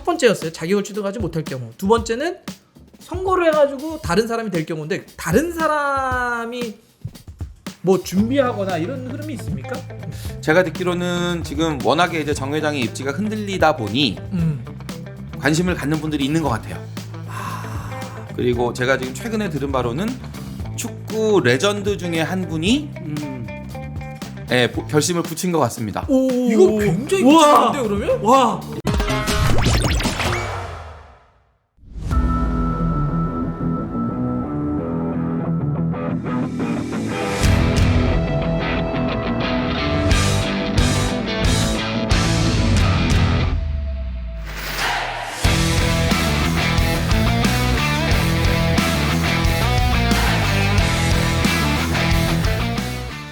첫 번째였어요. 자격을 취득하지 못할 경우. 두 번째는 선거를 해가지고 다른 사람이 될 경우인데 다른 사람이 뭐 준비하거나 이런 흐름이 있습니까? 제가 듣기로는 지금 워낙에 이제 정 회장의 입지가 흔들리다 보니 관심을 갖는 분들이 있는 것 같아요. 그리고 제가 지금 최근에 들은 바로는 축구 레전드 중에 한 분이 결심을 붙인 것 같습니다. 오, 이거 굉장히 미치는데 그러면? 와.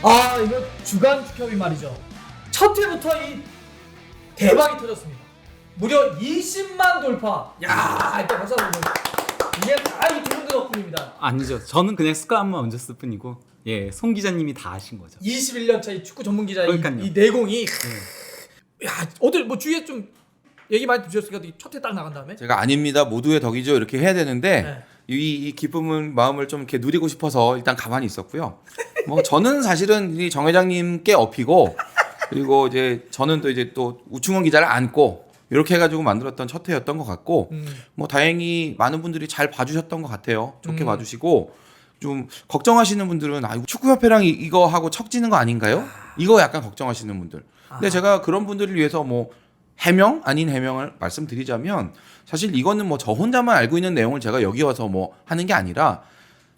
아, 이거 주간 축협이 말이죠. 첫 회부터 이 대박이 터졌습니다. 무려 20만 돌파. 야, 일단 박수 한번 주세요. 이게 다 이 두 분들 덕분입니다. 아니죠. 저는 그냥 습관만 얹었을 뿐이고, 예, 송 기자님이 다 하신 거죠. 21년 차 이 축구 전문 기자 그러니까요. 이 내공이 야, 어들 뭐 주위에 좀 얘기 많이 주셨으니까 첫 회 딱 나간 다음에 제가 아닙니다. 모두의 덕이죠. 이렇게 해야 되는데 네. 이 기쁨은 마음을 좀 이렇게 누리고 싶어서 일단 가만히 있었고요. 뭐 저는 사실은 이 정 회장님께 업히고 그리고 이제 저는 또 우충원 기자를 안고 이렇게 해가지고 만들었던 첫 회였던 것 같고 뭐 다행히 많은 분들이 잘 봐주셨던 것 같아요. 좋게 봐주시고 좀 걱정하시는 분들은 아, 축구협회랑 이거 하고 척지는 거 아닌가요? 이거 약간 걱정하시는 분들. 근데 제가 그런 분들을 위해서 뭐 해명 아닌 해명을 말씀드리자면 사실 이거는 뭐 저 혼자만 알고 있는 내용을 제가 여기 와서 뭐 하는 게 아니라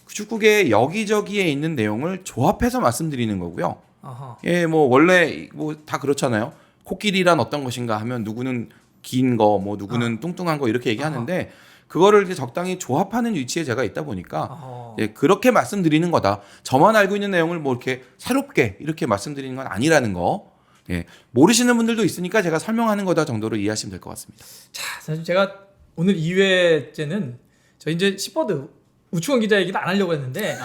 축구계 여기저기에 있는 내용을 조합해서 말씀드리는 거고요. 아하. 예, 뭐 원래 뭐 다 그렇잖아요. 코끼리란 어떤 것인가 하면 누구는 긴 거, 뭐 누구는 뚱뚱한 거 이렇게 얘기하는데 그거를 이제 적당히 조합하는 위치에 제가 있다 보니까 예, 그렇게 말씀드리는 거다. 저만 알고 있는 내용을 뭐 이렇게 새롭게 이렇게 말씀드리는 건 아니라는 거. 예, 모르시는 분들도 있으니까 제가 설명하는 거다 정도로 이해하시면 될 것 같습니다. 자, 사실 제가 오늘 2회째는 저 이제 10버드 우충원 기자 얘기도 안 하려고 했는데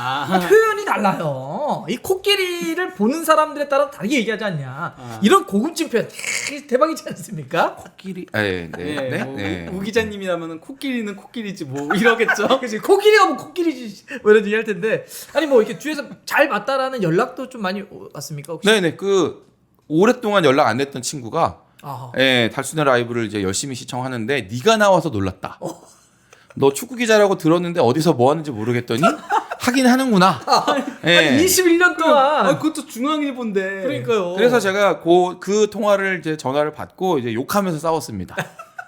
표현이 달라요. 이 코끼리를 보는 사람들에 따라 다르게 얘기하지 않냐. 이런 고급진 표현 대박이지 않습니까? 코끼리, 네, 우 기자님이라면 코끼리는 코끼리지 뭐 이러겠죠. 그치, 코끼리가 뭐 코끼리지 뭐 이런 얘기 할 텐데 아니 뭐 이렇게 뒤에서 잘 봤다라는 연락도 좀 많이 왔습니까 혹시? 네네 그 오랫동안 연락 안 됐던 친구가 아하. 예, 달순의 라이브를 이제 열심히 시청하는데 네가 나와서 놀랐다. 너 축구 기자라고 들었는데 어디서 뭐 하는지 모르겠더니 하긴 하는구나. 예. 아니 21년 동안 그것도 중앙일보인데. 그러니까요. 그래서 제가 그 통화를 이제 전화를 받고 이제 욕하면서 싸웠습니다.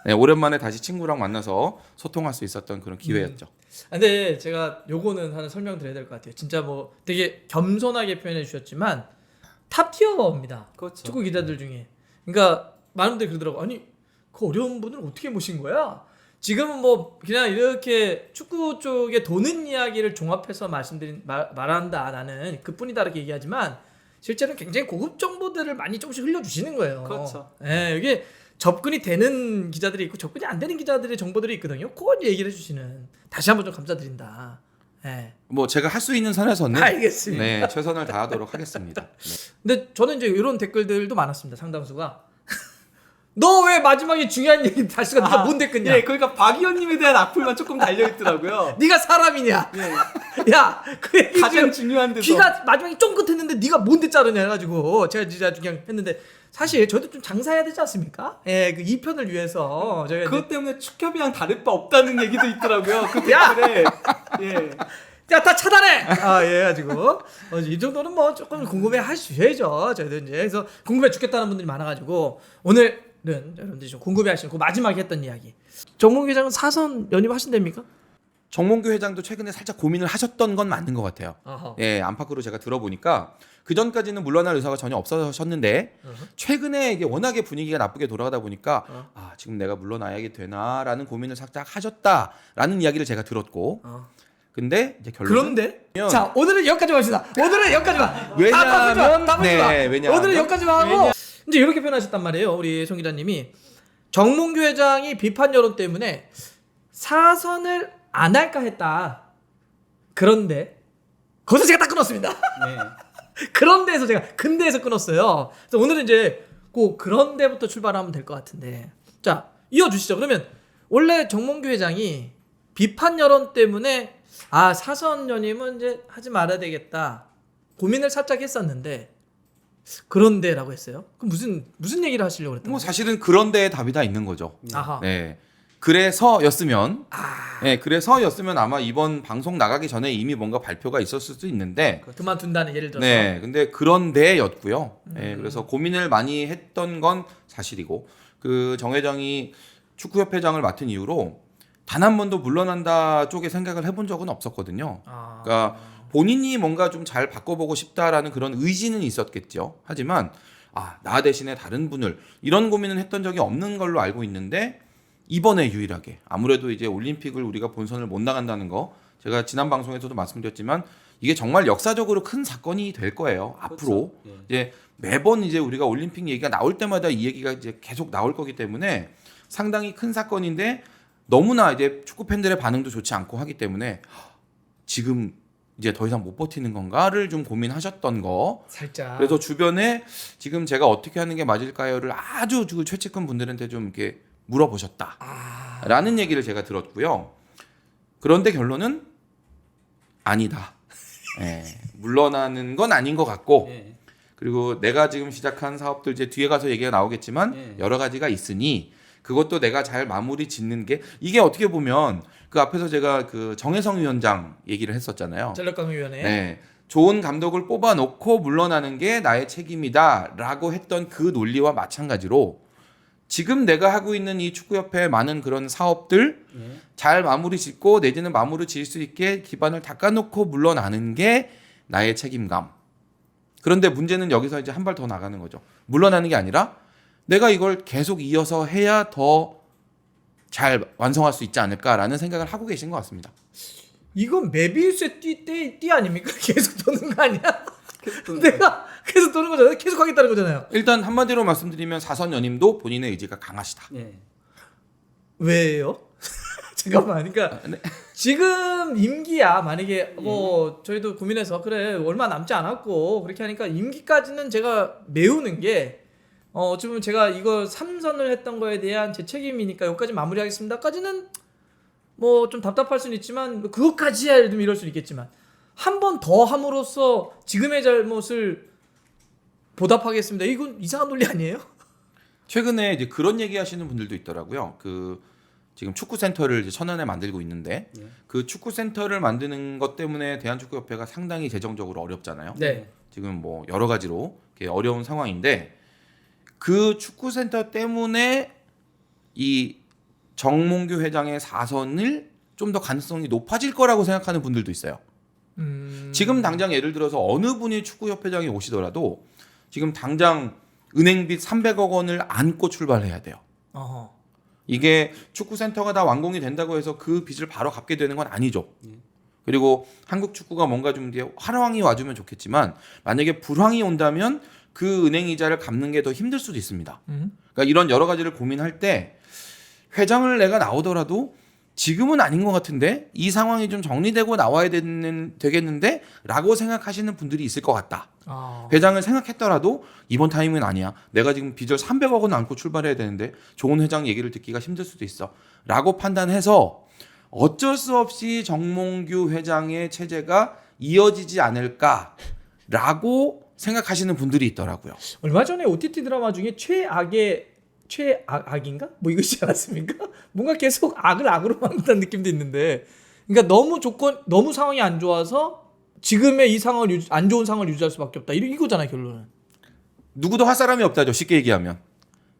네, 오랜만에 다시 친구랑 만나서 소통할 수 있었던 그런 기회였죠. 근데 제가 요거는 하나 설명드려야 될 것 같아요. 진짜 뭐 되게 겸손하게 표현해 주셨지만 탑 티어입니다. 그렇죠. 축구 기자들 중에. 그러니까 많은 분들이 그러더라고. 아니 그 어려운 분을 어떻게 모신 거야? 지금은 뭐 그냥 이렇게 축구 쪽에 도는 이야기를 종합해서 말한다 나는 그뿐이다 이렇게 얘기하지만 실제로는 굉장히 고급 정보들을 많이 조금씩 흘려주시는 거예요. 그렇죠. 예, 여기 접근이 되는 기자들이 있고 접근이 안 되는 기자들의 정보들이 있거든요. 그걸 얘기를 해주시는 다시 한번 좀 감사드린다. 예. 뭐 제가 할 수 있는 선에서는 알겠습니다. 네, 최선을 다하도록 하겠습니다. 네. 근데 저는 이제 이런 댓글들도 많았습니다. 상당수가 너 왜 마지막에 중요한 얘기 달수가 네가 뭔 댓글이냐? 예, 그러니까 박 의원님에 대한 악플만 조금 달려 있더라고요. 네가 사람이냐? 예. 야, 그 얘기 가장 중요한 데서. 귀가 마지막에 쫑긋했는데 네가 뭔데 자르냐 해가지고 제가 진짜 그냥 했는데 사실 저희도 좀 장사해야 되지 않습니까? 예, 그 2편을 위해서 저희가 그것 때문에 축협이랑 다를 바 없다는 얘기도 있더라고요. 그 야! 댓글에. 예. 야, 다 차단해! 아, 예, 가지고. 이 정도는 뭐 조금 궁금해 하셔야죠. 저희도 이제. 그래서 궁금해 죽겠다는 분들이 많아가지고, 오늘은 여러분들이 좀 궁금해 하시는 그 마지막에 했던 이야기. 정몽 기자는 사선 연임하신답니까? 정몽규 회장도 최근에 살짝 고민을 하셨던 건 맞는 것 같아요. 아하. 예, 안팎으로 제가 들어보니까 그 전까지는 물러날 의사가 전혀 없으셨는데 최근에 이게 워낙에 분위기가 나쁘게 돌아가다 보니까 아, 지금 내가 물러나야 되나라는 고민을 살짝 하셨다라는 이야기를 제가 들었고 근데 이제 결론은 그런데 자 오늘은 여기까지 합시다. 오늘은 여기까지만. 왜냐하면 네, 왜냐하면 오늘은 여기까지만 하고 이제 이렇게 표현하셨단 말이에요. 우리 송 기자님이 정몽규 회장이 비판 여론 때문에 사선을 안 할까 했다. 그런데 거기서 제가 딱 끊었습니다. 네. 그런데에서 제가 근데에서 끊었어요. 그래서 오늘은 이제 꼭 그런데부터 출발하면 될 것 같은데 자 이어주시죠. 그러면 원래 정몽규 회장이 비판 여론 때문에 사선 연임은 이제 하지 말아야 되겠다 고민을 살짝 했었는데 그런데라고 했어요. 그럼 무슨 얘기를 하시려고 그랬던 뭐 거예요? 사실은 그런 데에 답이 다 있는 거죠. 아하. 네. 그래서였으면 그래서였으면 아마 이번 방송 나가기 전에 이미 뭔가 발표가 있었을 수도 있는데 그만둔다는 예를 들어서. 네. 근데 그런 데였고요. 네, 그래서 고민을 많이 했던 건 사실이고 그 정 회장이 축구협회장을 맡은 이후로 단 한 번도 물러난다 쪽에 생각을 해본 적은 없었거든요. 그러니까 본인이 뭔가 좀 잘 바꿔보고 싶다라는 그런 의지는 있었겠죠. 하지만 나 대신에 다른 분을 이런 고민은 했던 적이 없는 걸로 알고 있는데 이번에 유일하게 아무래도 이제 올림픽을 우리가 본선을 못 나간다는 거 제가 지난 방송에서도 말씀드렸지만 이게 정말 역사적으로 큰 사건이 될 거예요. 앞으로 그렇죠. 이제 매번 이제 우리가 올림픽 얘기가 나올 때마다 이 얘기가 이제 계속 나올 거기 때문에 상당히 큰 사건인데 너무나 이제 축구 팬들의 반응도 좋지 않고 하기 때문에 지금 이제 더 이상 못 버티는 건가를 좀 고민하셨던 거. 살짝. 그래서 주변에 지금 제가 어떻게 하는 게 맞을까요를 아주 그 최측근 분들한테 좀 이렇게 물어보셨다라는 얘기를 제가 들었고요. 그런데 결론은 아니다. 예, 물러나는 건 아닌 것 같고 예. 그리고 내가 지금 시작한 사업들 이제 뒤에 가서 얘기가 나오겠지만 예. 여러 가지가 있으니 그것도 내가 잘 마무리 짓는 게 이게 어떻게 보면 그 앞에서 제가 그 정혜성 위원장 얘기를 했었잖아요. 전력강의위원회. 네. 좋은 감독을 뽑아놓고 물러나는 게 나의 책임이다라고 했던 그 논리와 마찬가지로 지금 내가 하고 있는 이 축구협회의 많은 그런 사업들 잘 마무리 짓고 내지는 마무리 지을 수 있게 기반을 닦아놓고 물러나는 게 나의 책임감. 그런데 문제는 여기서 이제 한 발 더 나가는 거죠. 물러나는 게 아니라 내가 이걸 계속 이어서 해야 더 잘 완성할 수 있지 않을까라는 생각을 하고 계신 것 같습니다. 이건 메비우스의 띠 아닙니까? 계속 도는 거 아니야? 계속 도는 내가 계속 도는 거잖아요. 계속 하겠다는 거잖아요. 일단 한마디로 말씀드리면 사선 연임도 본인의 의지가 강하시다. 예. 왜요? 잠깐만. 그러니까 네. 지금 임기야 만약에 뭐 저희도 고민해서 그래 얼마 남지 않았고 그렇게 하니까 임기까지는 제가 메우는 게 어찌 보면 제가 이거 3선을 했던 거에 대한 제 책임이니까 여기까지 마무리하겠습니다까지는 뭐 좀 답답할 수는 있지만 뭐 그것까지야 예를 들면 이럴 수는 있겠지만 한 번 더 함으로써 지금의 잘못을 보답하겠습니다. 이건 이상한 논리 아니에요? 최근에 이제 그런 얘기하시는 분들도 있더라고요. 그 지금 축구 센터를 이제 천안에 만들고 있는데 그 축구 센터를 만드는 것 때문에 대한축구협회가 상당히 재정적으로 어렵잖아요. 네. 지금 뭐 여러 가지로 이렇게 어려운 상황인데 그 축구 센터 때문에 이 정몽규 회장의 사선을 좀 더 가능성이 높아질 거라고 생각하는 분들도 있어요. 지금 당장 예를 들어서 어느 분이 축구협회장이 오시더라도 지금 당장 은행빚 300억 원을 안고 출발해야 돼요. 어허. 이게 축구센터가 다 완공이 된다고 해서 그 빚을 바로 갚게 되는 건 아니죠. 그리고 한국 축구가 뭔가 좀 이제 화랑이 와주면 좋겠지만 만약에 불황이 온다면 그 은행 이자를 갚는 게 더 힘들 수도 있습니다. 그러니까 이런 여러 가지를 고민할 때 회장을 내가 나오더라도 지금은 아닌 것 같은데 이 상황이 좀 정리되고 나와야 되겠는데 라고 생각하시는 분들이 있을 것 같다. 회장을 생각했더라도 이번 타임은 아니야. 내가 지금 빚을 300억 원 안고 출발해야 되는데 좋은 회장 얘기를 듣기가 힘들 수도 있어. 라고 판단해서 어쩔 수 없이 정몽규 회장의 체제가 이어지지 않을까라고 생각하시는 분들이 있더라고요. 얼마 전에 OTT 드라마 중에 최악인가? 뭐 이거 있지 않았습니까? 뭔가 계속 악을 악으로 만든다는 느낌도 있는데, 그러니까 너무 상황이 안 좋아서 지금의 이 상황을 안 좋은 상황을 유지할 수밖에 없다. 이거잖아요 결론은. 누구도 할 사람이 없다죠. 쉽게 얘기하면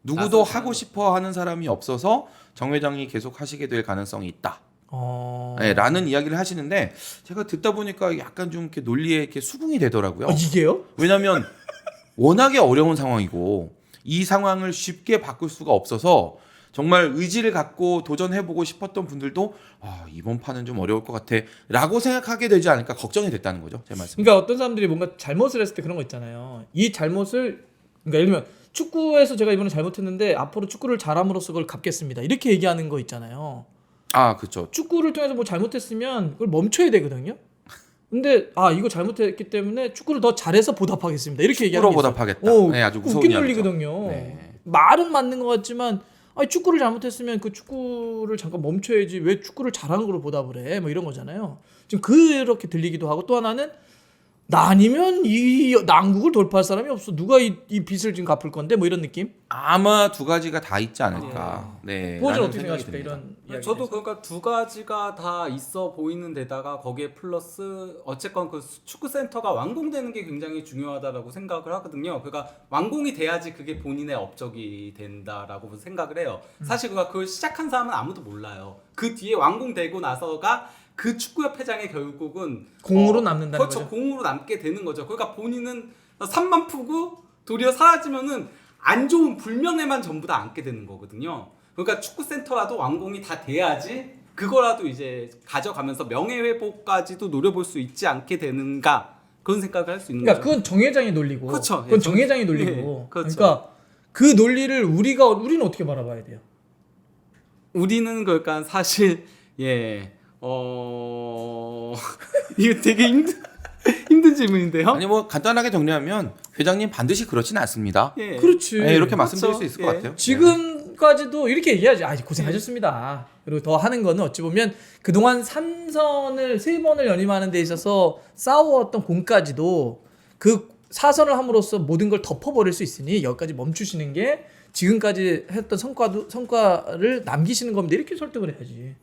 누구도 맞습니다. 하고 싶어 하는 사람이 없어서 정 회장이 계속 하시게 될 가능성이 있다. 네, 라는 이야기를 하시는데 제가 듣다 보니까 약간 좀 이렇게 논리에 이렇게 수긍이 되더라고요. 이게요? 왜냐하면 워낙에 어려운 상황이고 이 상황을 쉽게 바꿀 수가 없어서 정말 의지를 갖고 도전해보고 싶었던 분들도 이번 판은 좀 어려울 것 같아 라고 생각하게 되지 않을까 걱정이 됐다는 거죠. 제 말씀. 그러니까 어떤 사람들이 뭔가 잘못을 했을 때 그런 거 있잖아요. 이 잘못을 그러니까 예를 들면 축구에서 제가 이번에 잘못했는데 앞으로 축구를 잘함으로써 그걸 갚겠습니다. 이렇게 얘기하는 거 있잖아요. 그렇죠. 축구를 통해서 뭐 잘못했으면 그걸 멈춰야 되거든요. 근데 이거 잘못했기 때문에 축구를 더 잘해서 보답하겠습니다. 이렇게 얘기하는 축구로 게 있어요. 보답하겠다. 네, 아주 무서운 웃긴 이야기죠. 논리거든요. 네. 말은 맞는 것 같지만 아니 축구를 잘못했으면 그 축구를 잠깐 멈춰야지 왜 축구를 잘하는 걸로 보답을 해? 뭐 이런 거잖아요. 지금 그렇게 들리기도 하고 또 하나는 나 아니면 이 난국을 돌파할 사람이 없어. 누가 이 빚을 지금 갚을 건데 뭐 이런 느낌? 아마 두 가지가 다 있지 않을까. 네. 그거는 라는 어떻게 생각이 생각하십니까? 듭니다. 이런 이야기. 저도 그러니까 두 가지가 다 있어 보이는 데다가 거기에 플러스 어쨌건 그 축구 센터가 완공되는 게 굉장히 중요하다라고 생각을 하거든요. 그러니까 완공이 돼야지 그게 본인의 업적이 된다라고 생각을 해요. 사실 그걸 시작한 사람은 아무도 몰라요. 그 뒤에 완공되고 나서가 그 축구협회장이 결국은 공으로 남는다는 그렇죠. 거죠. 공으로 남게 되는 거죠. 그러니까 본인은 산만 푸고 도리어 사라지면은 안 좋은 불명예만 전부 다 안게 되는 거거든요. 그러니까 축구센터라도 완공이 다 돼야지 그거라도 이제 가져가면서 명예회복까지도 노려볼 수 있지 않게 되는가 그런 생각을 할 수 있는 그러니까 거죠. 그건 정회장의 논리고, 그렇죠. 그건 예, 정회장의 예, 논리고, 그렇죠. 그러니까 그 논리를 우리는 어떻게 바라봐야 돼요? 우리는 그러니까 사실 이거 되게 힘든 질문인데요. 아니 뭐 간단하게 정리하면 회장님 반드시 그렇진 않습니다. 예. 그렇지. 네, 이렇게 말씀드릴 그렇죠. 수 있을 예. 것 같아요. 지금까지도 이렇게 얘기하지. 아, 고생하셨습니다. 그리고 더 하는 거는 어찌 보면 그동안 3선을 3번을 연임하는 데 있어서 싸워왔던 공까지도 그 4선을 함으로써 모든 걸 덮어버릴 수 있으니 여기까지 멈추시는 게 지금까지 했던 성과를 남기시는 겁니다. 이렇게 설득을 해야지.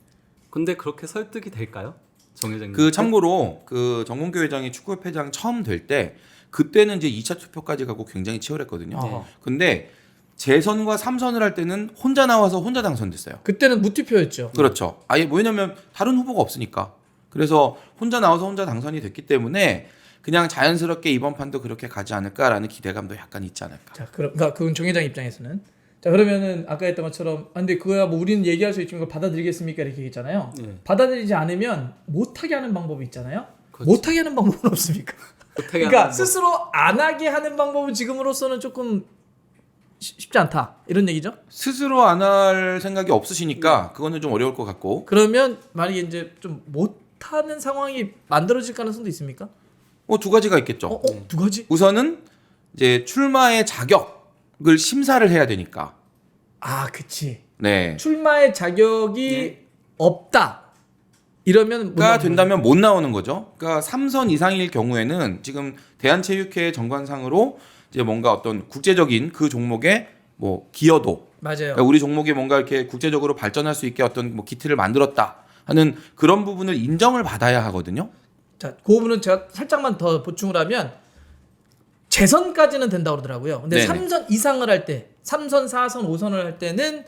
근데 그렇게 설득이 될까요? 정 회장님. 그 참고로 그 정몽규 회장이 축구협회장 처음 될 때 그때는 이제 2차 투표까지 가고 굉장히 치열했거든요. 어. 근데 재선과 3선을 할 때는 혼자 나와서 혼자 당선됐어요. 그때는 무투표였죠. 그렇죠. 아예 뭐냐면 다른 후보가 없으니까. 그래서 혼자 나와서 혼자 당선이 됐기 때문에 그냥 자연스럽게 이번 판도 그렇게 가지 않을까라는 기대감도 약간 있지 않을까. 자, 그러니까 그건 정 회장 입장에서는 자 그러면은 아까 했던 것처럼 근데 그거야 뭐 우리는 얘기할 수 있지만 그걸 받아들이겠습니까 이렇게 했잖아요. 네. 받아들이지 않으면 못하게 하는 방법이 있잖아요. 그렇죠. 못하게 하는 방법은 없습니까? 어떻게 그러니까 하면 뭐- 스스로 안 하게 하는 방법은 지금으로서는 조금 쉽지 않다 이런 얘기죠. 스스로 안 할 생각이 없으시니까 그거는 좀 어려울 것 같고. 그러면 만약에 이제 좀 못하는 상황이 만들어질 가능성도 있습니까? 뭐 두 가지가 있겠죠. 두 가지? 우선은 이제 출마의 자격을 심사를 해야 되니까. 아, 그치. 네. 출마의 자격이 없다. 이러면 못 가 나오는 된다면 못 나오는 거죠. 그러니까 3선 이상일 경우에는 지금 대한체육회 정관상으로 이제 뭔가 어떤 국제적인 그 종목의 뭐 기여도, 거죠. 맞아요. 그러니까 우리 종목이 뭔가 이렇게 국제적으로 발전할 수 있게 어떤 뭐 기틀을 만들었다 하는 그런 부분을 인정을 받아야 하거든요. 자, 그 부분은 제가 살짝만 더 보충을 하면 재선까지는 된다고 그러더라고요. 근데 네네. 3선 이상을 할 때, 3선, 4선, 5선을 할 때는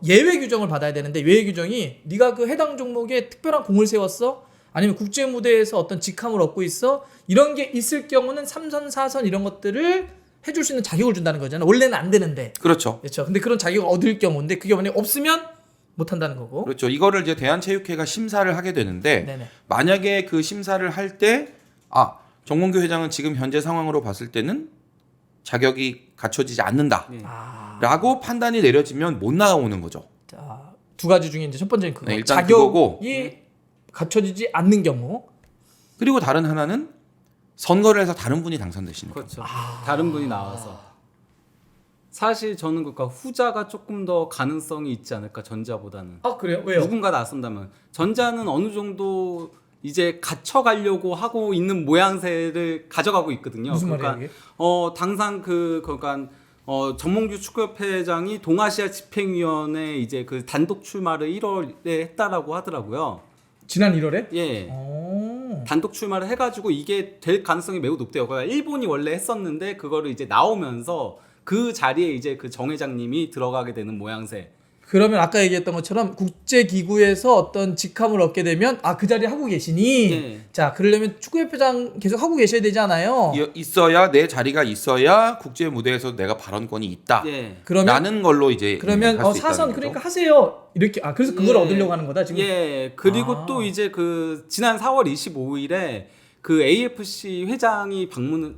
예외 규정을 받아야 되는데 예외 규정이 네가 그 해당 종목에 특별한 공을 세웠어? 아니면 국제 무대에서 어떤 직함을 얻고 있어? 이런 게 있을 경우는 3선, 4선 이런 것들을 해줄 수 있는 자격을 준다는 거잖아요. 원래는 안 되는데. 그렇죠. 그렇죠. 근데 그런 자격을 얻을 경우인데 그게 만약에 없으면 못 한다는 거고. 그렇죠. 이거를 이제 대한체육회가 심사를 하게 되는데 네네. 만약에 그 심사를 할 때 정몽규 회장은 지금 현재 상황으로 봤을 때는 자격이 갖춰지지 않는다라고 아. 판단이 내려지면 못 나오는 거죠. 자, 두 가지 중에 이제 첫 번째는 그거. 네, 일단 자격이 그거고. 갖춰지지 않는 경우. 그리고 다른 하나는 선거를 해서 다른 분이 당선되시는 거예요. 그렇죠. 다른 분이 나와서 사실 저는 그러니까 후자가 조금 더 가능성이 있지 않을까 전자보다는. 아, 그래요? 왜요? 누군가 나선다면 전자는 어느 정도 이제 갇혀가려고 하고 있는 모양새를 가져가고 있거든요. 무슨 그러니까 말이에요, 이게? 당상 그러니까 정몽규 축구협회장이 동아시아 집행위원회 이제 그 단독 출마를 1월에 했다라고 하더라고요. 지난 1월에? 예. 오. 단독 출마를 해가지고 이게 될 가능성이 매우 높대요. 그러니까 일본이 원래 했었는데 그거를 이제 나오면서 그 자리에 이제 그 정 회장님이 들어가게 되는 모양새. 그러면 아까 얘기했던 것처럼 국제기구에서 어떤 직함을 얻게 되면 그 자리에 하고 계시니 예. 자 그러려면 축구협회장 계속 하고 계셔야 되잖아요. 있어야 내 자리가 있어야 국제 무대에서 내가 발언권이 있다. 예. 그러면 라는 걸로 이제 그러면 할수 있다는 사선 거죠. 그러니까 하세요. 이렇게 그래서 그걸 예. 얻으려고 하는 거다 지금. 예. 그리고 아. 또 이제 그 지난 4월 25일에 그 AFC 회장이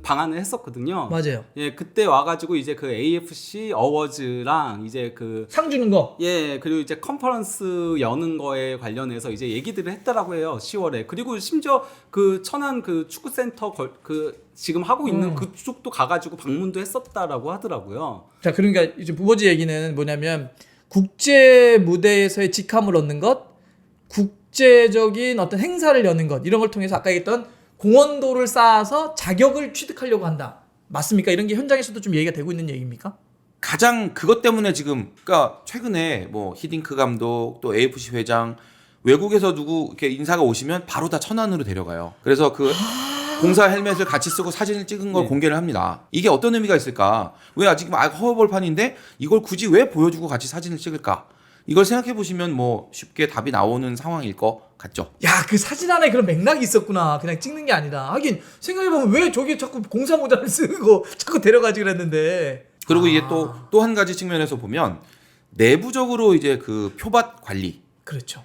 방한을 했었거든요. 맞아요. 예, 그때 와가지고 이제 그 AFC 어워즈랑 이제 그 상 주는 거. 예, 그리고 이제 컨퍼런스 여는 거에 관련해서 이제 얘기들을 했더라고 해요. 10월에. 그리고 심지어 그 천안 그 축구센터 그 지금 하고 있는 그쪽도 가가지고 방문도 했었다라고 하더라고요. 자, 그러니까 이제 부버지 얘기는 뭐냐면 국제 무대에서의 직함을 얻는 것, 국제적인 어떤 행사를 여는 것 이런 걸 통해서 아까 얘기했던 공헌도를 쌓아서 자격을 취득하려고 한다. 맞습니까? 이런 게 현장에서도 좀 얘기가 되고 있는 얘기입니까? 가장 그것 때문에 지금 그러니까 최근에 뭐 히딩크 감독 또 AFC 회장 외국에서 누구 이렇게 인사가 오시면 바로 다 천안으로 데려가요. 그래서 그 공사 헬멧을 같이 쓰고 사진을 찍은 걸 네. 공개를 합니다. 이게 어떤 의미가 있을까? 왜 아직 막 허허벌판인데 이걸 굳이 왜 보여주고 같이 사진을 찍을까? 이걸 생각해 보시면 뭐 쉽게 답이 나오는 상황일 것 같죠. 야, 그 사진 안에 그런 맥락이 있었구나. 그냥 찍는 게 아니다. 하긴 생각해보면 왜 저기 자꾸 공사 모자를 쓰고 자꾸 데려가지 그랬는데. 그리고 이게 또 한 가지 측면에서 보면 내부적으로 이제 그 표밭 관리도 그렇죠.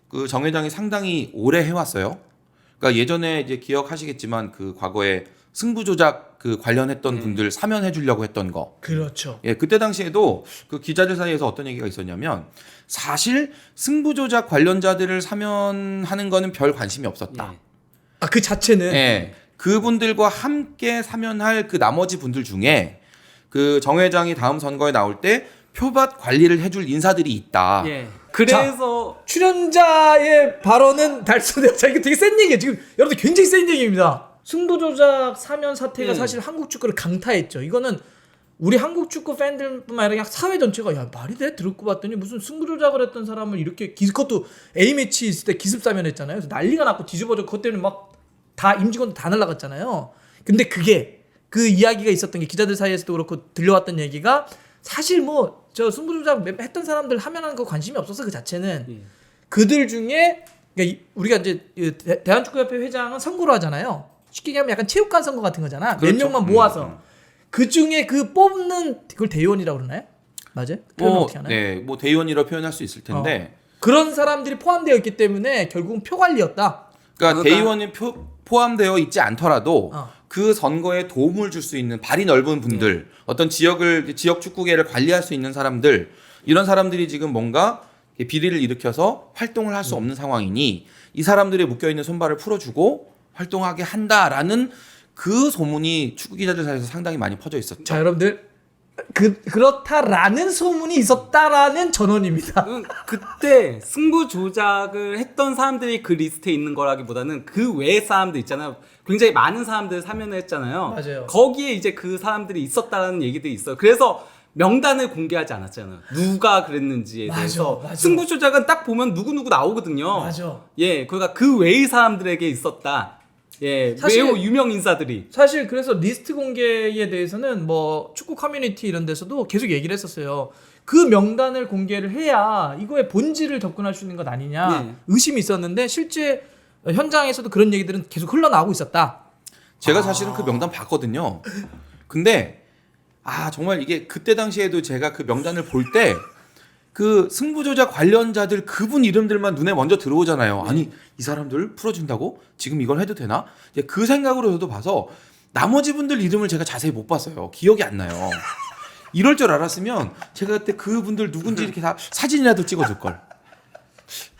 그 정 회장이 상당히 오래 해왔어요. 그러니까 예전에 이제 기억하시겠지만 그 과거에 승부 조작 그 관련했던 분들 사면해 주려고 했던 거. 그렇죠. 예, 그때 당시에도 그 기자들 사이에서 어떤 얘기가 있었냐면 사실 승부 조작 관련자들을 사면하는 거는 별 관심이 없었다. 예. 아, 그 자체는. 예. 그분들과 함께 사면할 그 나머지 분들 중에 그 정 회장이 다음 선거에 나올 때 표밭 관리를 해줄 인사들이 있다. 예. 그래서 출연자의 발언은 달성되어. 자, 이거 되게 센 얘기예요. 지금 여러분들 굉장히 센 얘기입니다. 승부 조작 사면 사태가 사실 한국 축구를 강타했죠. 이거는 우리 한국 축구 팬들뿐만 아니라 그냥 사회 전체가 야, 말이 돼? 듣고 봤더니 무슨 승부 조작을 했던 사람을 이렇게 그것도 A매치 있을 때 기습 사면했잖아요. 그래서 난리가 났고 뒤집어져. 그것 때문에 막 다 임직원도 다 날라갔잖아요. 근데 그게 그 이야기가 있었던 게 기자들 사이에서도 그렇고 들려왔던 얘기가 사실 뭐 저 승부 조작 했던 사람들 하면하는 거 관심이 없어서 그 자체는 예. 그들 중에 그러니까 우리가 이제 대한축구협회 회장은 선거로 하잖아요. 쉽게 얘기하면 약간 체육관 선거 같은 거잖아. 그렇죠. 몇 명만 모아서 그 중에 그 뽑는 그걸 대의원이라고 그러나요? 맞아요? 표현 뭐, 어떻게 하나요? 네, 뭐 대의원이라고 표현할 수 있을 텐데, 그런 사람들이 포함되어 있기 때문에 결국은 표 관리였다. 그러니까 대의원이 포함되어 있지 않더라도 어. 그 선거에 도움을 줄 수 있는 발이 넓은 분들, 어떤 지역 축구계를 관리할 수 있는 사람들, 이런 사람들이 지금 뭔가 비리를 일으켜서 활동을 할 수 없는 상황이니 이 사람들이 묶여 있는 손발을 풀어주고 활동하게 한다라는 그 소문이 축구 기자들 사이에서 상당히 많이 퍼져 있었죠. 자, 여러분들 그렇다라는 소문이 있었다라는 전언입니다. 그때 승부 조작을 했던 사람들이 그 리스트에 있는 거라기보다는 그 외의 사람들 있잖아요. 굉장히 많은 사람들 사면을 했잖아요. 맞아요. 거기에 이제 그 사람들이 있었다라는 얘기들이 있어요. 그래서 명단을 공개하지 않았잖아요. 누가 그랬는지에 맞아, 대해서. 맞아. 승부 조작은 딱 보면 누구누구 나오거든요. 맞아. 예, 그러니까 그 외의 사람들에게 있었다. 예, 사실- 매우 유명 인사들이. 사실 그래서 리스트 공개에 대해서는 뭐 축구 커뮤니티 이런 데서도 계속 얘기를 했었어요. 그 명단을 공개를 해야 이거의 본질을 접근할 수 있는 것 아니냐 네. 의심이 있었는데 실제 현장에서도 그런 얘기들은 계속 흘러나오고 있었다. 제가 사실은 그 명단 봤거든요. 근데 정말 이게 그때 당시에도 제가 그 명단을 볼 때 그 승부조작 관련자들 그분 이름들만 눈에 먼저 들어오잖아요. 아니 이 사람들 풀어준다고? 지금 이걸 해도 되나? 이제 그 생각으로 저도 봐서 나머지 분들 이름을 제가 자세히 못 봤어요. 기억이 안 나요. 이럴 줄 알았으면 제가 그때 그분들 누군지 이렇게 다 사진이라도 찍어둘 걸.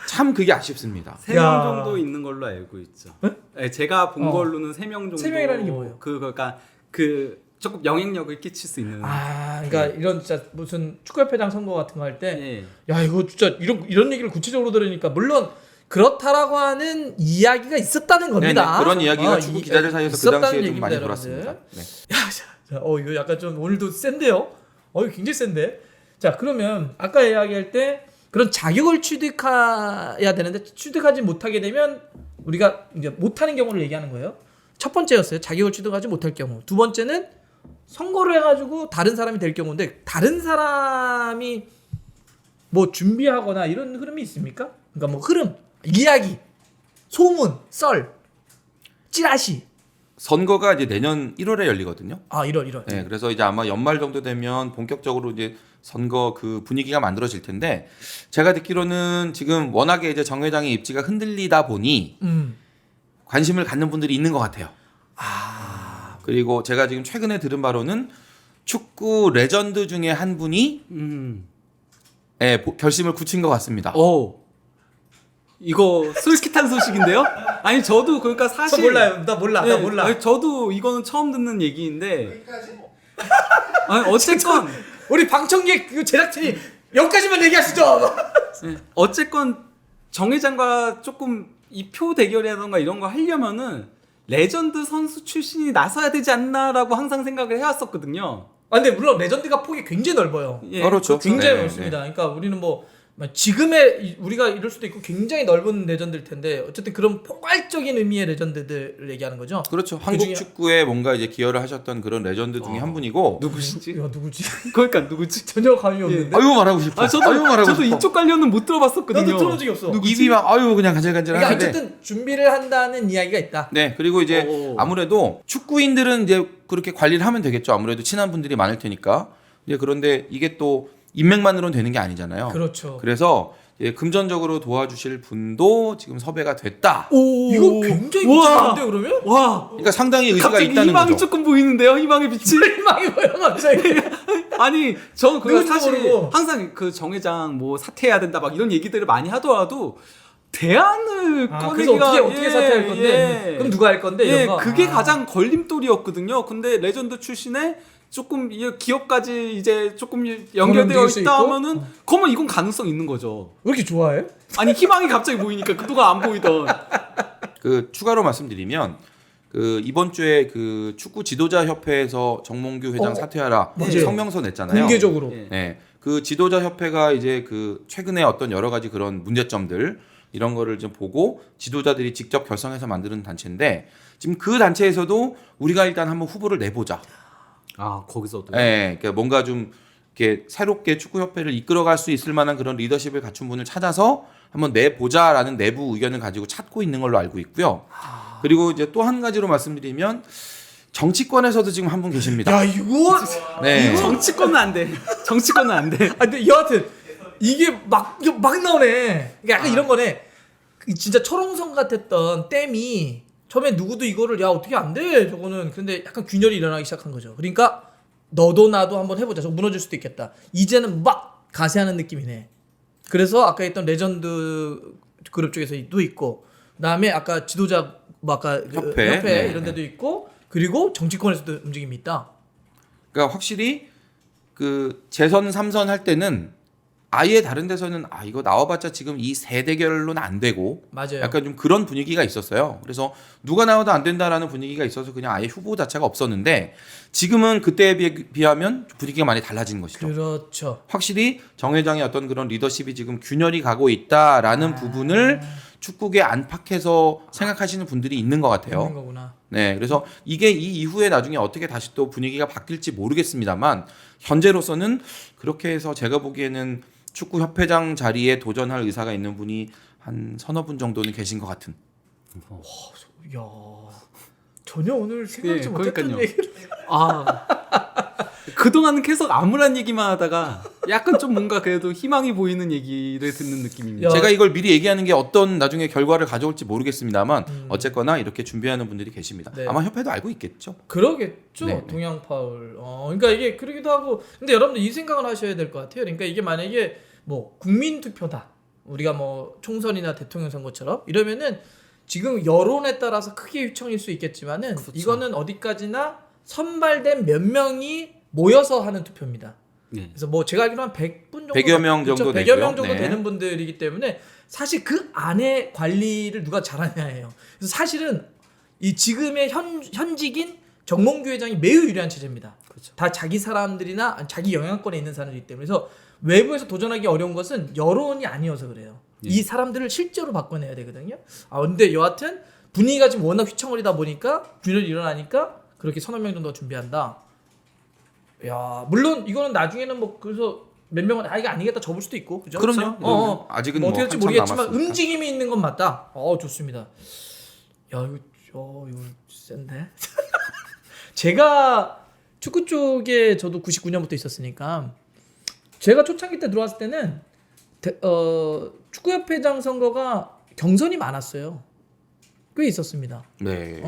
참 그게 아쉽습니다. 3명 야. 정도 있는 걸로 알고 있죠. 네, 제가 본 걸로는 3명 정도. 3명이라는 게 뭐예요? 그러니까 그 조금 영향력을 끼칠 수 있는. 그러니까 이런 진짜 무슨 축구협회장 선거 같은 거 할 때 예. 야 이거 진짜 이런 얘기를 구체적으로 들으니까 물론 그렇다라고 하는 이야기가 있었다는 겁니다. 네네, 그런 이야기가 어, 축구 기자들 사이에서 그 있었다는 당시에 좀 얘기입니다, 많이 여러분들. 돌았습니다. 네. 자, 이거 약간 좀 오늘도 센데요? 이거 굉장히 센데? 자, 그러면 아까 이야기할 때 그런 자격을 취득해야 되는데 취득하지 못하게 되면 우리가 이제 못하는 경우를 얘기하는 거예요. 첫 번째였어요. 자격을 취득하지 못할 경우. 두 번째는 선거를 해가지고 다른 사람이 될 경우인데 다른 사람이 뭐 준비하거나 이런 흐름이 있습니까? 그러니까 뭐 흐름, 이야기, 소문, 썰, 찌라시. 선거가 이제 내년 1월에 열리거든요. 1월. 네, 그래서 이제 아마 연말 정도 되면 본격적으로 이제 선거 그 분위기가 만들어질 텐데 제가 듣기로는 지금 워낙에 이제 정 회장의 입지가 흔들리다 보니 관심을 갖는 분들이 있는 것 같아요. 그리고 제가 지금 최근에 들은 바로는 축구 레전드 중에 한 분이 결심을 굳힌 것 같습니다. 이거 솔깃한 소식인데요? 아니 저도 그러니까 사실 몰라요. 나 몰라. 예, 나 몰라. 아니, 저도 이거는 처음 듣는 얘기인데. 아니 어쨌건 우리 방청객 그 제작진이 여기까지만 얘기하시죠. 예, 어쨌건 정 회장과 조금 이 표 대결이라던가 이런 거 하려면은 레전드 선수 출신이 나서야 되지 않나라고 항상 생각을 해왔었거든요. 근데 물론 레전드가 폭이 굉장히 넓어요. 예, 그렇죠. 굉장히 네, 넓습니다. 그러니까 우리는 뭐 지금의 우리가 이럴 수도 있고 굉장히 넓은 레전드일 텐데 어쨌든 그런 포괄적인 의미의 레전드들을 얘기하는 거죠. 그렇죠. 그 한국 중에- 축구에 뭔가 이제 기여를 하셨던 그런 레전드 중에 한 분이고. 누구시지? 야 누구지? 그러니까 누구지? 전혀 감이 없는데. 아유 말하고 싶어. 아 아유 말하고 저도 싶어. 이쪽 관련은 못 들어봤었거든요. 나도 들어본 적이 없어. 입이 막 아유 그냥 간질간질하는데. 그러니까 어쨌든 준비를 한다는 이야기가 있다. 네, 그리고 이제 아무래도 축구인들은 이제 그렇게 관리를 하면 되겠죠. 아무래도 친한 분들이 많을 테니까. 이제 그런데 이게 또 인맥만으로는 되는 게 아니잖아요. 그렇죠. 그래서 이제 금전적으로 도와주실 분도 지금 섭외가 됐다. 이거 굉장히 우와. 미치는데 그러면? 와 그러니까 상당히 의지가 갑자기 있다는 희망이 거죠. 조금 보이는데요. 희망의 빛이. 희망이 뭐야 갑자기? 아니 저 그거 누군지도 사실 모르고. 항상 그 정 회장 뭐 사퇴해야 된다 막 이런 얘기들을 많이 하더라도 대안을 그래서 꺼내기가 어떻게 사퇴할 건데? 그럼 누가 할 건데? 예, 이런 거? 그게 가장 걸림돌이었거든요. 근데 레전드 출신에 조금 이 기업까지 이제 조금 연결되어 연결될 수 있다 있고? 하면은 그러면 이건 가능성 있는 거죠. 왜 이렇게 좋아해? 아니 희망이 갑자기 보이니까 그동안 안 보이던. 그 추가로 말씀드리면 그 이번 주에 그 축구 지도자 협회에서 정몽규 회장 사퇴하라 맞아요. 성명서 냈잖아요. 공개적으로. 예. 네. 그 지도자 협회가 이제 그 최근에 어떤 여러 가지 그런 문제점들 이런 거를 좀 보고 지도자들이 직접 결성해서 만드는 단체인데 지금 그 단체에서도 우리가 일단 한번 후보를 내보자. 아 거기서도. 네, 그러니까 뭔가 좀 이렇게 새롭게 축구 협회를 이끌어갈 수 있을 만한 그런 리더십을 갖춘 분을 찾아서 한번 내보자라는 내부 의견을 가지고 찾고 있는 걸로 알고 있고요. 그리고 이제 또 한 가지로 말씀드리면 정치권에서도 지금 한 분 계십니다. 야 이거 네. 정치권은 안 돼. 정치권은 안 돼. 근데 여하튼 이게 막 나오네. 이게 약간 이런 거네. 진짜 철옹성 같았던 댐이 처음에 누구도 이거를 야 어떻게 안 돼 저거는 근데 약간 균열이 일어나기 시작한 거죠. 그러니까 너도 나도 한번 해보자. 저거 무너질 수도 있겠다. 이제는 막 가세하는 느낌이네. 그래서 아까 했던 레전드 그룹 쪽에서도 있고, 그다음에 아까 지도자 뭐 아까 그 협회. 협회 네. 이런 데도 있고, 그리고 정치권에서도 움직임이 있다. 그러니까 확실히 그 재선 3선 할 때는 아예 다른 데서는 이거 나와봤자 지금 이 세 대결로는 안 되고 맞아요. 약간 좀 그런 분위기가 있었어요. 그래서 누가 나와도 안 된다라는 분위기가 있어서 그냥 아예 후보 자체가 없었는데 지금은 그때에 비하면 분위기가 많이 달라진 것이죠. 그렇죠. 확실히 정 회장의 어떤 그런 리더십이 지금 균열이 가고 있다라는 부분을 축구계 안팎에서 생각하시는 분들이 있는 것 같아요. 있는 거구나. 네, 그래서 이게 이 이후에 나중에 어떻게 다시 또 분위기가 바뀔지 모르겠습니다만 현재로서는 그렇게 해서 제가 보기에는 축구 협회장 자리에 도전할 의사가 있는 분이 한 서너 분 정도는 계신 것 같은. 야 전혀 오늘 생각지 예, 못했던 그러니까요. 얘기를. 그동안은 계속 암울한 얘기만 하다가 약간 좀 뭔가 그래도 희망이 보이는 얘기를 듣는 느낌입니다. 야. 제가 이걸 미리 얘기하는 게 어떤 나중에 결과를 가져올지 모르겠습니다만 어쨌거나 이렇게 준비하는 분들이 계십니다. 네. 아마 협회도 알고 있겠죠. 그러겠죠. 네, 네. 동양 파울. 그러니까 이게 그러기도 하고. 근데 여러분들 이 생각은 하셔야 될 것 같아요. 그러니까 이게 만약에 뭐 국민 투표다. 우리가 뭐 총선이나 대통령 선거처럼 이러면은 지금 여론에 따라서 크게 휘청일 수 있겠지만은 그렇죠. 이거는 어디까지나 선발된 몇 명이 모여서 하는 투표입니다. 네. 그래서 뭐 제가 알기로 한 100분 정도 100여 명 그렇죠? 정도 100여 되고요. 명 정도 네. 되는 분들이기 때문에 사실 그 안에 관리를 누가 잘하냐예요. 그래서 사실은 이 지금의 현직인 정몽규 회장이 매우 유리한 체제입니다. 그렇죠. 다 자기 사람들이나 자기 영향권에 있는 사람이기 때문에 그래서 외부에서 도전하기 어려운 것은 여론이 아니어서 그래요. 예. 이 사람들을 실제로 바꿔내야 되거든요. 근데 여하튼 분위기가 지금 워낙 휘청거리다 보니까 균열이 일어나니까 그렇게 서너 명 정도가 준비한다. 야 물론 이거는 나중에는 뭐 그래서 몇 명은 이게 아니겠다 접을 수도 있고 그죠? 그럼요. 아직은 뭐 뭐 어떻게 될지 한참 모르겠지만 남았으니까. 움직임이 있는 건 맞다. 좋습니다. 야 이거 센데. 제가 축구 쪽에 저도 99년부터 있었으니까 제가 초창기 때 들어왔을 때는 축구협회장 선거가 경선이 많았어요. 꽤 있었습니다. 네.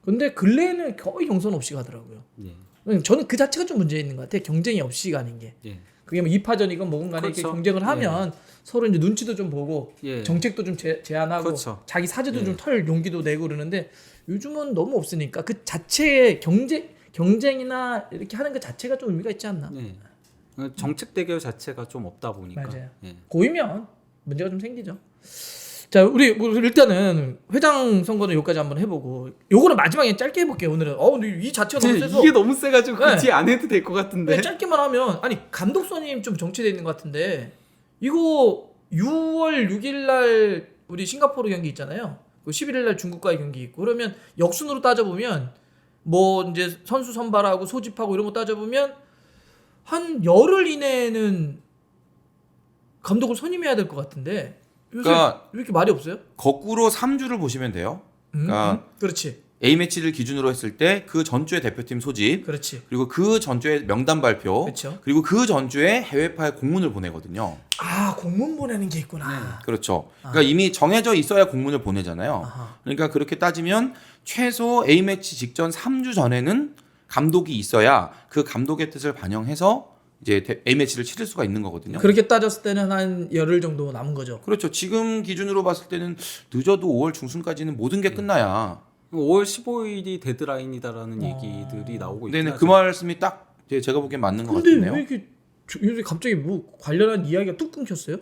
근데 근래에는 거의 경선 없이 가더라고요. 예. 저는 그 자체가 좀 문제 있는 것 같아요. 경쟁이 없이 가는 게. 예. 그게 뭐 2파전이건 뭐건 간에 이렇게 그렇죠. 경쟁을 하면 서로 이제 눈치도 좀 보고 예. 정책도 좀 제안하고 그렇죠. 자기 사제도 예. 좀 털 용기도 내고 그러는데 요즘은 너무 없으니까 그 자체의 경쟁이나 이렇게 하는 그 자체가 좀 의미가 있지 않나? 예. 정책 대결 자체가 좀 없다 보니까. 맞아요. 예. 고이면 문제가 좀 생기죠. 자, 우리 뭐 일단은 회장 선거는 여기까지 한번 해보고 요거는 마지막에 짧게 해볼게요. 오늘은 근데 이 자체가 너무 세서 이게 너무 세가지고 네. 굳이 안 해도 될 것 같은데. 네, 짧게만 하면 아니 감독 선임 좀 정체돼 있는 것 같은데 이거 6월 6일 날 우리 싱가포르 경기 있잖아요. 그 11일 날 중국과의 경기 있고 그러면 역순으로 따져보면 뭐 이제 선수 선발하고 소집하고 이런 거 따져보면 한 열흘 이내에는 감독을 선임해야 될 것 같은데 요새 그러니까 왜 이렇게 말이 없어요? 거꾸로 3주를 보시면 돼요. 그러니까 그렇지, A매치를 기준으로 했을 때 그 전주의 대표팀 소집, 그렇지. 그리고 그 전주의 명단 발표, 그렇죠. 그리고 그 전주에 해외파의 공문을 보내거든요. 아 공문 보내는 게 있구나. 그렇죠. 그러니까 이미 정해져 있어야 공문을 보내잖아요. 아하. 그러니까 그렇게 따지면 최소 A매치 직전 3주 전에는 감독이 있어야 그 감독의 뜻을 반영해서 이제 A매치를 치를 수가 있는 거거든요. 그렇게 따졌을 때는 한 열흘 정도 남은 거죠. 그렇죠. 지금 기준으로 봤을 때는 늦어도 5월 중순까지는 모든 게 끝나야. 5월 15일이 데드라인이다라는 얘기들이 나오고 있긴 네네, 하죠. 그 말씀이 딱 제가 보기엔 맞는 것 근데 같네요. 왜 이렇게 요새 갑자기 뭐 관련한 이야기가 뚝 끊겼어요?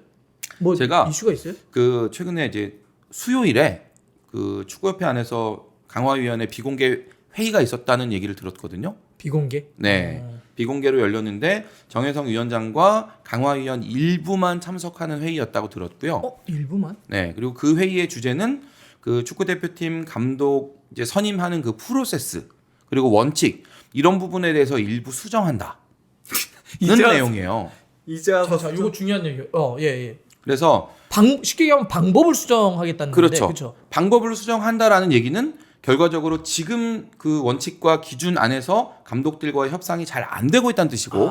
뭐 제가 이슈가 있어요? 그 최근에 이제 수요일에 그 축구협회 안에서 강화위원회 비공개 회의가 있었다는 얘기를 들었거든요. 비공개? 네. 비공개로 열렸는데 정혜성 위원장과 강화위원 일부만 참석하는 회의였다고 들었고요. 일부만? 네. 그리고 그 회의의 주제는 그 축구 대표팀 감독 이제 선임하는 그 프로세스 그리고 원칙 이런 부분에 대해서 일부 수정한다. 는 이제 내용이에요. 이제 와서 자, 이거 중요한 얘기예요. 예. 그래서 쉽게 얘기하면 방법을 수정하겠다는 그렇죠. 건데, 그렇죠. 방법을 수정한다라는 얘기는 결과적으로 지금 그 원칙과 기준 안에서 감독들과의 협상이 잘 안 되고 있다는 뜻이고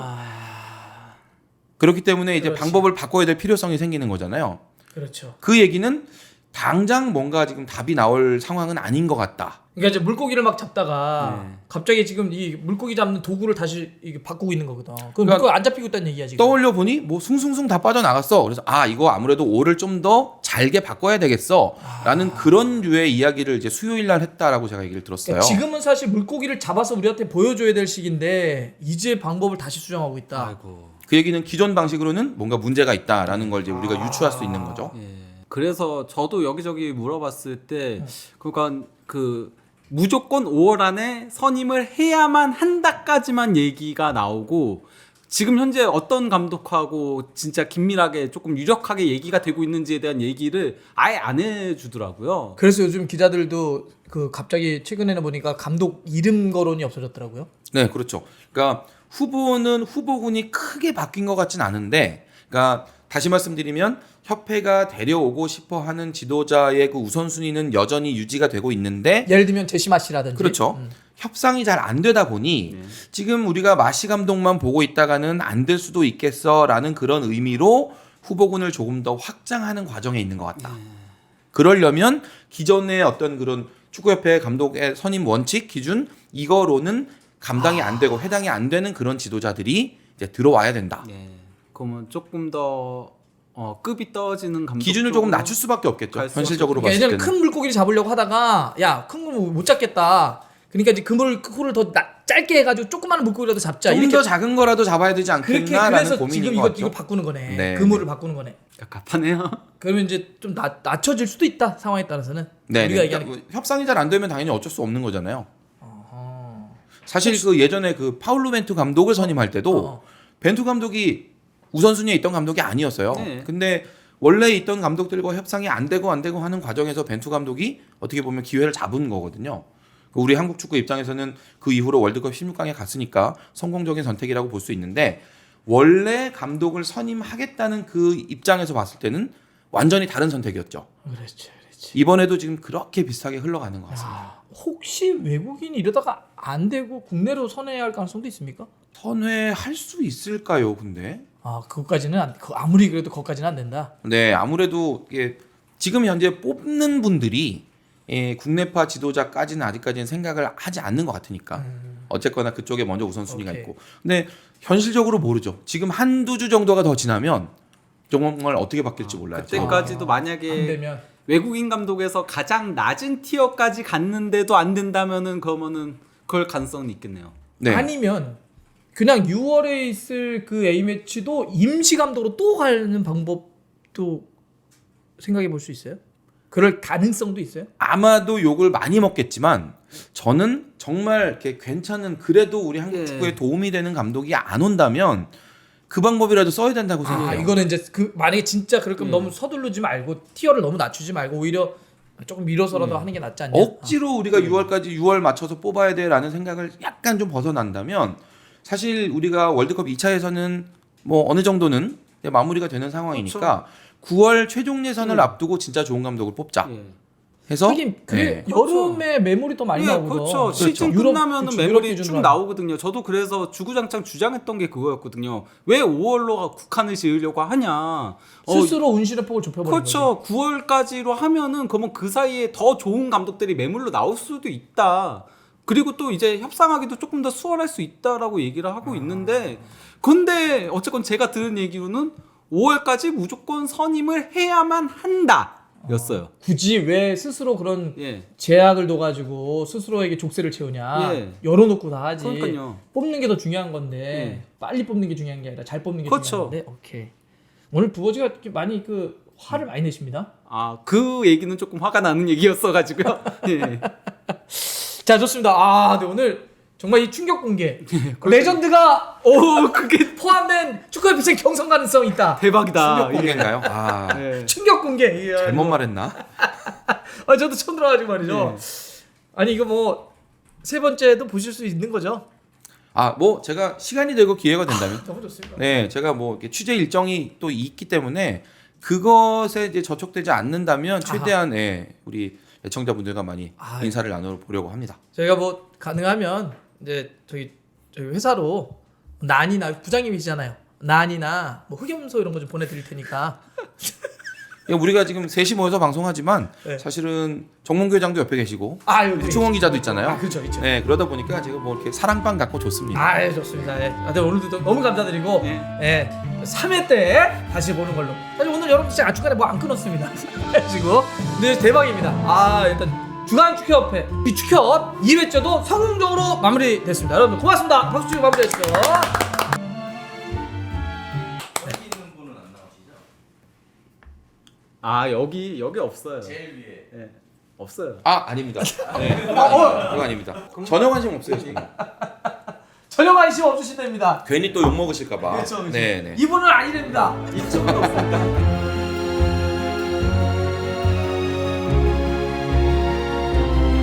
그렇기 때문에 이제 그렇지. 방법을 바꿔야 될 필요성이 생기는 거잖아요. 그렇죠. 그 얘기는 당장 뭔가 지금 답이 나올 상황은 아닌 것 같다. 그러니까 이제 물고기를 막 잡다가 네. 갑자기 지금 이 물고기 잡는 도구를 다시 이게 바꾸고 있는 거거든. 그럼 그러니까 물고기 안 잡히고 있다는 얘기야 지금. 떠올려 보니 뭐 숭숭숭 다 빠져나갔어. 그래서 이거 아무래도 오를 좀 더 잘게 바꿔야 되겠어. 라는 그런 류의 이야기를 이제 수요일 날 했다라고 제가 얘기를 들었어요. 그러니까 지금은 사실 물고기를 잡아서 우리한테 보여줘야 될 시기인데 이제 방법을 다시 수정하고 있다. 아이고. 그 얘기는 기존 방식으로는 뭔가 문제가 있다라는 걸 이제 우리가 유추할 수 있는 거죠. 예. 그래서 저도 여기저기 물어봤을 때 그러니까 그 무조건 5월 안에 선임을 해야만 한다까지만 얘기가 나오고 지금 현재 어떤 감독하고 진짜 긴밀하게 조금 유력하게 얘기가 되고 있는지에 대한 얘기를 아예 안 해주더라고요. 그래서 요즘 기자들도 그 갑자기 최근에는 보니까 감독 이름 거론이 없어졌더라고요. 네, 그렇죠. 그러니까 후보는 후보군이 크게 바뀐 것 같진 않은데, 그러니까 다시 말씀드리면 협회가 데려오고 싶어하는 지도자의 그 우선순위는 여전히 유지가 되고 있는데, 예를 들면 제시마 씨라든지. 그렇죠. 협상이 잘 안 되다 보니 지금 우리가 마시 감독만 보고 있다가는 안 될 수도 있겠어라는 그런 의미로 후보군을 조금 더 확장하는 과정에 있는 것 같다. 그러려면 기존의 어떤 그런 축구협회 감독의 선임 원칙 기준 이거로는 감당이 안 되고 해당이 안 되는 그런 지도자들이 이제 들어와야 된다. 예. 그러면 조금 더 급이 떨어지는 감독 기준을 조금 쪽으로 낮출 수밖에 없겠죠. 갈 수 현실적으로 그러니까 봤을 예전에 때는. 큰 물고기를 잡으려고 하다가 야, 큰 거 못 잡겠다. 그러니까 이제 그물을 더 짧게 해가지고 조그마한 물고기라도 잡자. 좀 이렇게 더 작은 거라도 잡아야 되지 그렇게 않겠나라는 그래서 고민인 지금 것 이거 같죠. 바꾸는 거네. 네, 그물을 네. 바꾸는 거네. 갑갑하네요. 그러면 이제 좀 낮춰질 수도 있다. 상황에 따라서는. 네, 우리가 네. 얘기하는 그러니까 협상이 잘 안 되면 당연히 어쩔 수 없는 거잖아요. 사실 그 예전에 그 파울루 벤투 감독을 선임할 때도 벤투 감독이 우선순위에 있던 감독이 아니었어요. 네. 근데 원래 있던 감독들과 협상이 안 되고 하는 과정에서 벤투 감독이 어떻게 보면 기회를 잡은 거거든요. 우리 한국 축구 입장에서는 그 이후로 월드컵 16강에 갔으니까 성공적인 선택이라고 볼 수 있는데 원래 감독을 선임하겠다는 그 입장에서 봤을 때는 완전히 다른 선택이었죠. 그렇지. 이번에도 지금 그렇게 비슷하게 흘러가는 것 같습니다. 혹시 외국인 이러다가 안 되고 국내로 선회할 가능성도 있습니까? 선회할 수 있을까요, 근데? 그것까지는 아무리 그래도 그것까지는 안 된다. 네, 아무래도 이게 지금 현재 뽑는 분들이 국내파 지도자까지는 아직까지는 생각을 하지 않는 것 같으니까 어쨌거나 그쪽에 먼저 우선순위가 오케이. 있고 근데 현실적으로 모르죠. 지금 한두 주 정도가 더 지나면 정말 어떻게 바뀔지 몰라요. 그때까지도 안 만약에 되면 외국인 감독에서 가장 낮은 티어까지 갔는데도 안 된다면은 그러면은 그럴 가능성은 있겠네요. 네. 아니면 그냥 6월에 있을 그 A 매치도 임시 감독으로 또 가는 방법도 생각해 볼 수 있어요? 그럴 가능성도 있어요? 아마도 욕을 많이 먹겠지만 저는 정말 이렇게 괜찮은 그래도 우리 한국 예. 축구에 도움이 되는 감독이 안 온다면 그 방법이라도 써야 된다고 생각해요. 이거는 이제 그 만약에 진짜 그럴 거면 너무 서두르지 말고 티어를 너무 낮추지 말고 오히려 조금 밀어서라도 하는 게 낫지 않냐? 억지로 우리가 6월 맞춰서 뽑아야 돼라는 생각을 약간 좀 벗어난다면 사실 우리가 월드컵 2차에서는 뭐 어느 정도는 마무리가 되는 상황이니까 9월 최종 예선을 앞두고 진짜 좋은 감독을 뽑자 예. 해서 하긴 그래 네. 여름에 매물이 더 많이 나오거든. 그렇죠. 시즌 유럽, 끝나면은 그쵸, 매물이 유럽 쭉 기준으로 나오거든요. 저도 그래서 주구장창 주장했던 게 그거였거든요. 왜 5월로 국한을 지으려고 하냐? 스스로 운신의 폭을 좁혀버린 거지. 그렇죠. 9월까지로 하면은 그러면 그 사이에 더 좋은 감독들이 매물로 나올 수도 있다. 그리고 또 이제 협상하기도 조금 더 수월할 수 있다라고 얘기를 하고 있는데 근데 어쨌건 제가 들은 얘기로는 5월까지 무조건 선임을 해야만 한다. 였어요. 굳이 왜 스스로 그런 예. 제약을 둬가지고 스스로에게 족쇄를 채우냐? 예. 열어놓고 다 하지. 그러니까요. 뽑는 게 더 중요한 건데 예. 빨리 뽑는 게 중요한 게 아니라 잘 뽑는 게 그렇죠. 중요한데. 오케이. 오늘 부거지가 이렇게 많이 그 화를 많이 내십니다. 아, 그 얘기는 조금 화가 나는 얘기였어가지고요. 예. 자 좋습니다. 아, 근데 오늘 정말 이 충격 공개 그렇죠. 레전드가 오, 그게 포함된 축구의 비생 경선 가능성이 있다. 대박이다. 충격 공개인가요? 아 예. 충격 공개. 이야, 잘못 이거. 말했나? 아, 저도 처음 들어가지고 말이죠. 예. 아니 이거 뭐 세 번째도 보실 수 있는 거죠? 아 뭐 제가 시간이 되고 기회가 된다면 너무 좋습니다. 네 제가 뭐 이렇게 취재 일정이 또 있기 때문에 그것에 이제 저촉되지 않는다면 최대한 우리 애청자분들과 많이 아, 인사를 나눠보려고 합니다. 저희가 뭐 가능하면 이제 저희 회사로 난이나 부장님이시잖아요. 난이나 뭐 흑염소 이런 거 좀 보내드릴 테니까. 우리가 지금 셋이 모여서 방송하지만 네. 사실은 정몽규 회장도 옆에 계시고 아 여기 추원 기자도 있잖아요. 아 그렇죠, 그렇죠. 네 그러다 보니까 제가 뭐 이렇게 사랑방 갖고 좋습니다. 아 예, 좋습니다. 예. 아, 네, 오늘도 너무 감사드리고 예. 3회 때 다시 보는 걸로. 사실 오늘 여러분 진짜 중간에 뭐 안 끊었습니다. 그래가지고 네 대박입니다. 아 일단 주간 축협회 이 축협 2회째도 성공적으로 마무리됐습니다. 여러분 고맙습니다. 박수 치고 마무리했어요. 아, 여기 없어요. 제일 위에. 예. 없어요. 아 아닙니다. 네 그거 아닙니다. 전혀 관심 없어요 지금. 전혀 관심 없으시답니다. 괜히 또 욕 먹으실까봐. 그렇죠, 그렇죠. 네네. 이분은 아니랍니다. 이쪽은 없습니다.